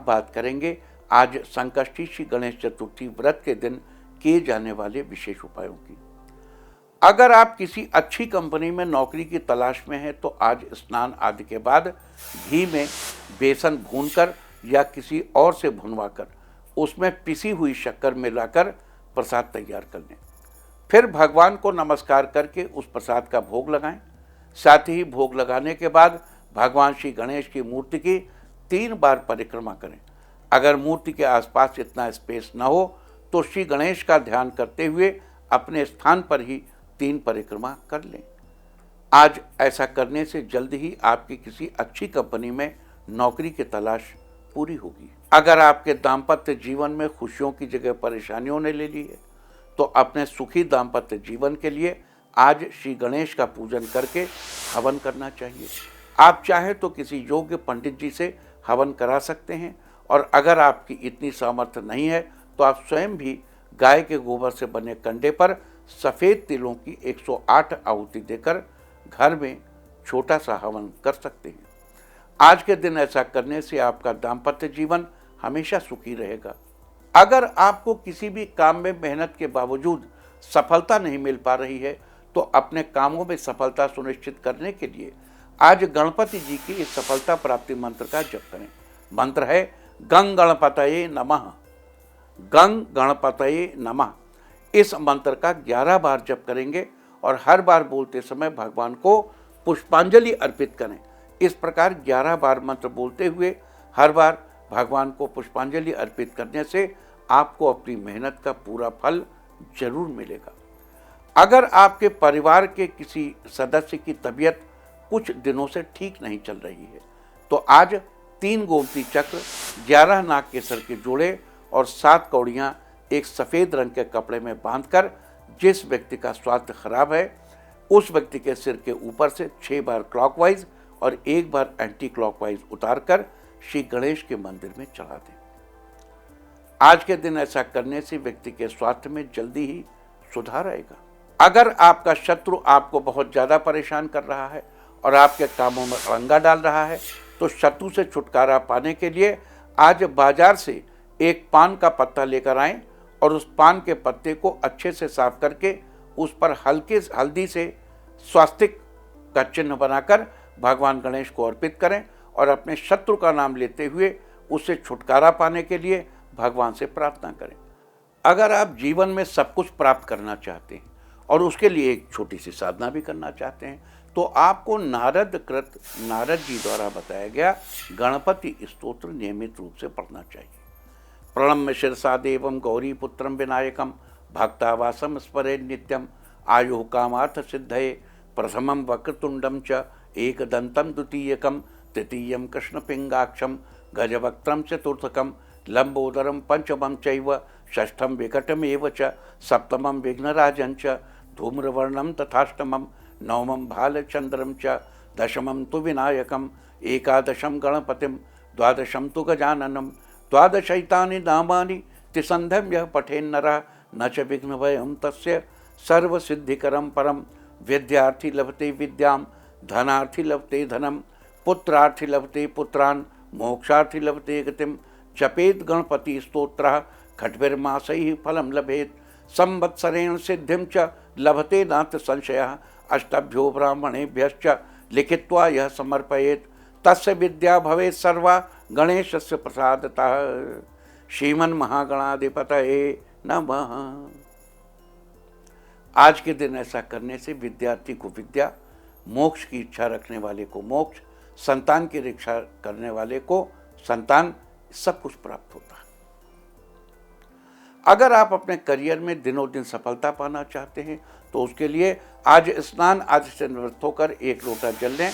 बात करेंगे आज संकष्टी श्री गणेश चतुर्थी व्रत के दिन किए जाने वाले विशेष उपायों की। अगर आप किसी अच्छी कंपनी में नौकरी की तलाश में हैं तो आज स्नान आदि के बाद घी में बेसन भूनकर या किसी और से भुनवाकर उसमें पिसी हुई शक्कर मिलाकर प्रसाद तैयार कर लें। फिर भगवान को नमस्कार करके उस प्रसाद का भोग लगाएं। साथ ही भोग लगाने के बाद भगवान श्री गणेश की मूर्ति की 3 बार परिक्रमा करें। अगर मूर्ति के आसपास इतना स्पेस न हो तो श्री गणेश का ध्यान करते हुए अपने स्थान पर ही 3 परिक्रमा कर लें। आज ऐसा करने से जल्द ही आपकी किसी अच्छी कंपनी में नौकरी की तलाश पूरी होगी। अगर आपके दाम्पत्य जीवन में खुशियों की जगह परेशानियों ने ले ली है तो अपने सुखी दाम्पत्य जीवन के लिए आज श्री गणेश का पूजन करके हवन करना चाहिए। आप चाहे तो किसी योग्य पंडित जी से हवन करा सकते हैं और अगर आपकी इतनी सामर्थ्य नहीं है तो आप स्वयं भी गाय के गोबर से बने कंडे पर सफ़ेद तिलों की 108 आहुति देकर घर में छोटा सा हवन कर सकते हैं। आज के दिन ऐसा करने से आपका दाम्पत्य जीवन हमेशा सुखी रहेगा। अगर आपको किसी भी काम में मेहनत के बावजूद सफलता नहीं मिल पा रही है तो अपने कामों में सफलता सुनिश्चित करने के लिए आज गणपति जी की इस सफलता प्राप्ति मंत्र का जप करें। मंत्र है गं गणपतये नमः। गं गणपतये नमः। इस मंत्र का 11 बार जप करेंगे और हर बार बोलते समय भगवान को पुष्पांजलि अर्पित करें। इस प्रकार 11 बार मंत्र बोलते हुए हर बार भगवान को पुष्पांजलि अर्पित करने से आपको अपनी मेहनत का पूरा फल जरूर मिलेगा। अगर आपके परिवार के किसी सदस्य की तबीयत कुछ दिनों से ठीक नहीं चल रही है तो आज 3 गोमती चक्र, 11 नाग केसर के जोड़े और 7 कौड़ियाँ एक सफ़ेद रंग के कपड़े में बांधकर जिस व्यक्ति का स्वास्थ्य खराब है उस व्यक्ति के सिर के ऊपर से 6 बार क्लॉकवाइज और 1 बार एंटी क्लॉकवाइज उतारकर श्री गणेश के मंदिर में चढ़ा दें। आज के दिन ऐसा करने से व्यक्ति के स्वास्थ्य में जल्दी ही सुधार आएगा। अगर आपका शत्रु आपको बहुत ज़्यादा परेशान कर रहा है और आपके कामों में अड़ंगा डाल रहा है तो शत्रु से छुटकारा पाने के लिए आज बाजार से एक पान का पत्ता लेकर आएं और उस पान के पत्ते को अच्छे से साफ करके उस पर हल्के हल्दी से स्वास्तिक का चिन्ह बनाकर भगवान गणेश को अर्पित करें और अपने शत्रु का नाम लेते हुए उससे छुटकारा पाने के लिए भगवान से प्रार्थना करें। अगर आप जीवन में सब कुछ प्राप्त करना चाहते हैं और उसके लिए एक छोटी सी साधना भी करना चाहते हैं तो आपको नारद जी द्वारा बताया गया गणपति स्तोत्र नियमित रूप से पढ़ना चाहिए। प्रणम्य शिरसा देवम गौरी पुत्रम विनायकम भक्तावासम स्मरेत् नित्यम आयुः कामार्थ सिद्धये प्रथमं वक्रतुंडम च एकदंतं द्वितीयकं तृतीयं कृष्णपिंगाक्षं गजवक्त्रं चतुर्थकं लंबोदरं पंचमं चैव षष्ठं विकटमेव च सप्तमं विघ्नराजं च धूम्रवर्णं तथाष्टमं नवमं भालचंद्रं च दशमं तु विनायकं एकादशं गणपतिं द्वादशं तु गजाननं द्वादशैतानि नामानि त्रिसन्ध्यं यः पठेन्नरः न च विघ्नभयं तस्य सर्वसिद्धिकरं परं विद्यार्थी लभते विद्यां धनार्थी लभते धनं पुत्रार्थी लभते पुत्रान् मोक्षार्थी लभते गतिं जपेत गणपति स्तोत्रः खट्भिर्मासैः फलं लभेत संवत्सरेण सिद्धिं च लभते नात्र संशयः अष्टभ्यो ब्राह्मणेभ्यश्च लिखित्वा यः समर्पयेत् तस्य विद्या भवेत् सर्वा गणेशस्य प्रसादतः। श्रीमन्महागणाधिपतये नमः। आज के दिन ऐसा करने से विद्यार्थी को विद्या, मोक्ष की इच्छा रखने वाले को मोक्ष, संतान की इच्छा करने वाले को संतान, सब कुछ प्राप्त होता है। अगर आप अपने करियर में दिनों दिन सफलता पाना चाहते हैं तो उसके लिए आज स्नान आदि से निवृत्त होकर 1 लोटा जल लें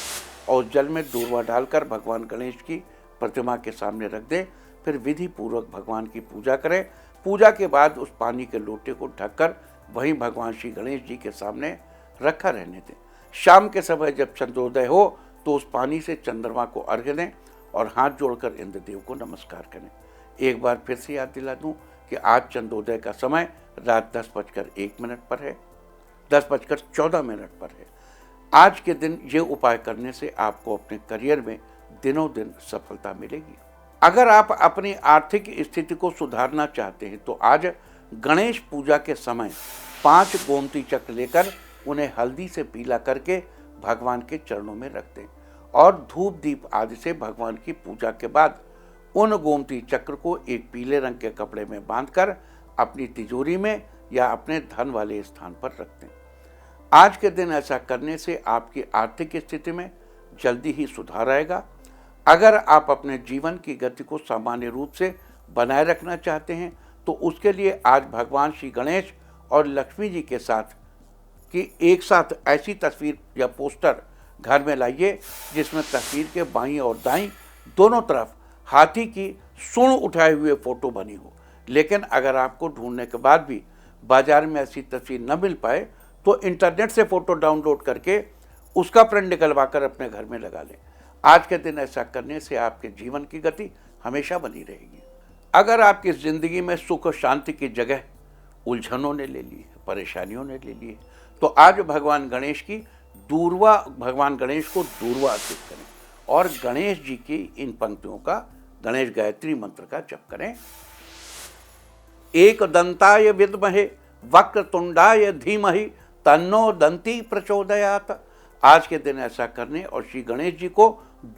और जल में दूर्वा डालकर भगवान गणेश की प्रतिमा के सामने रख दें। फिर विधि पूर्वक भगवान की पूजा करें। पूजा के बाद उस पानी के लोटे को ढककर वहीं भगवान श्री गणेश जी के सामने रखा रहने दें। शाम के समय जब चंद्रोदय हो तो उस पानी से चंद्रमा को अर्घ्य दें और हाथ जोड़कर इंद्रदेव को नमस्कार करें। एक बार फिर से याद दिला दूं कि आज चंद्रोदय का समय रात 10:01 पर है, 10:14 पर है। आज के दिन ये उपाय करने से आपको अपने करियर में दिनों दिन सफलता मिलेगी। अगर आप अपनी आर्थिक स्थिति को सुधारना चाहते हैं तो आज गणेश पूजा के समय 5 गोमती चक्र लेकर उन्हें हल्दी से पीला करके भगवान के चरणों में रख दें और धूप दीप आदि से भगवान की पूजा के बाद उन गोमती चक्र को एक पीले रंग के कपड़े में बांधकर अपनी तिजोरी में या अपने धन वाले स्थान पर रख दें। आज के दिन ऐसा करने से आपकी आर्थिक स्थिति में जल्दी ही सुधार आएगा। अगर आप अपने जीवन की गति को सामान्य रूप से बनाए रखना चाहते हैं तो उसके लिए आज भगवान श्री गणेश और लक्ष्मी जी के साथ कि एक साथ ऐसी तस्वीर या पोस्टर घर में लाइए जिसमें तस्वीर के बाईं और दाईं दोनों तरफ हाथी की सूंड उठाए हुए फोटो बनी हो। लेकिन अगर आपको ढूंढने के बाद भी बाजार में ऐसी तस्वीर न मिल पाए तो इंटरनेट से फोटो डाउनलोड करके उसका प्रिंट निकलवा कर अपने घर में लगा लें। आज के दिन ऐसा करने से आपके जीवन की गति हमेशा बनी रहेगी। अगर आपकी ज़िंदगी में सुख शांति की जगह उलझनों ने ले ली है, परेशानियों ने ले ली है, तो आज भगवान गणेश को दूर्वा अर्पित करें और गणेश जी की इन पंक्तियों का, गणेश गायत्री मंत्र का जप करें। एक दंताय विद्महे वक्रतुंडाय धीमहि तन्नो दंती प्रचोदयात। आज के दिन ऐसा करने और श्री गणेश जी को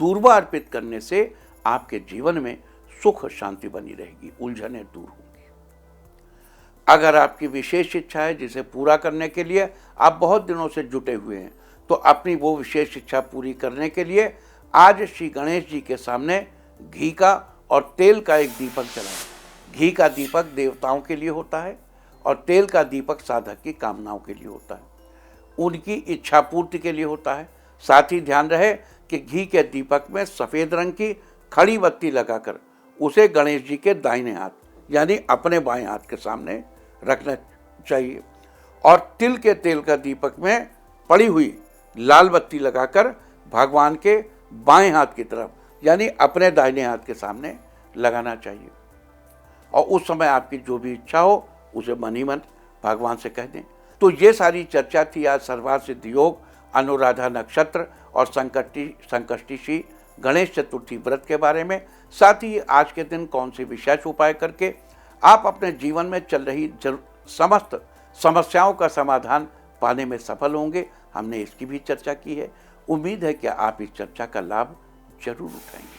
दूर्वा अर्पित करने से आपके जीवन में सुख शांति बनी रहेगी, उलझनें दूर होंगी। अगर आपकी विशेष इच्छा है जिसे पूरा करने के लिए आप बहुत दिनों से जुटे हुए हैं तो अपनी वो विशेष इच्छा पूरी करने के लिए आज श्री गणेश जी के सामने घी का और तेल का एक दीपक जलाएं। घी का दीपक देवताओं के लिए होता है और तेल का दीपक साधक की कामनाओं के लिए होता है, उनकी इच्छा पूर्ति के लिए होता है। साथ ही ध्यान रहे कि घी के दीपक में सफ़ेद रंग की खड़ी बत्ती लगाकर उसे गणेश जी के दाहिने हाथ यानी अपने बाएं हाथ के सामने रखना चाहिए और तिल के तेल का दीपक में पड़ी हुई लाल बत्ती लगाकर भगवान के बाएं हाथ की तरफ यानी अपने दाहिने हाथ के सामने लगाना चाहिए। और उस समय आपकी जो भी इच्छा हो उसे मन ही मन भगवान से कह दें। तो ये सारी चर्चा थी आज सर्वार्थ सिद्धि योग, अनुराधा नक्षत्र और संकष्टी श्री गणेश चतुर्थी व्रत के बारे में। साथ ही आज के दिन कौन से विशेष उपाय करके आप अपने जीवन में चल रही समस्त समस्याओं का समाधान पाने में सफल होंगे, हमने इसकी भी चर्चा की है। उम्मीद है कि आप इस चर्चा का लाभ जरूर उठाएंगे।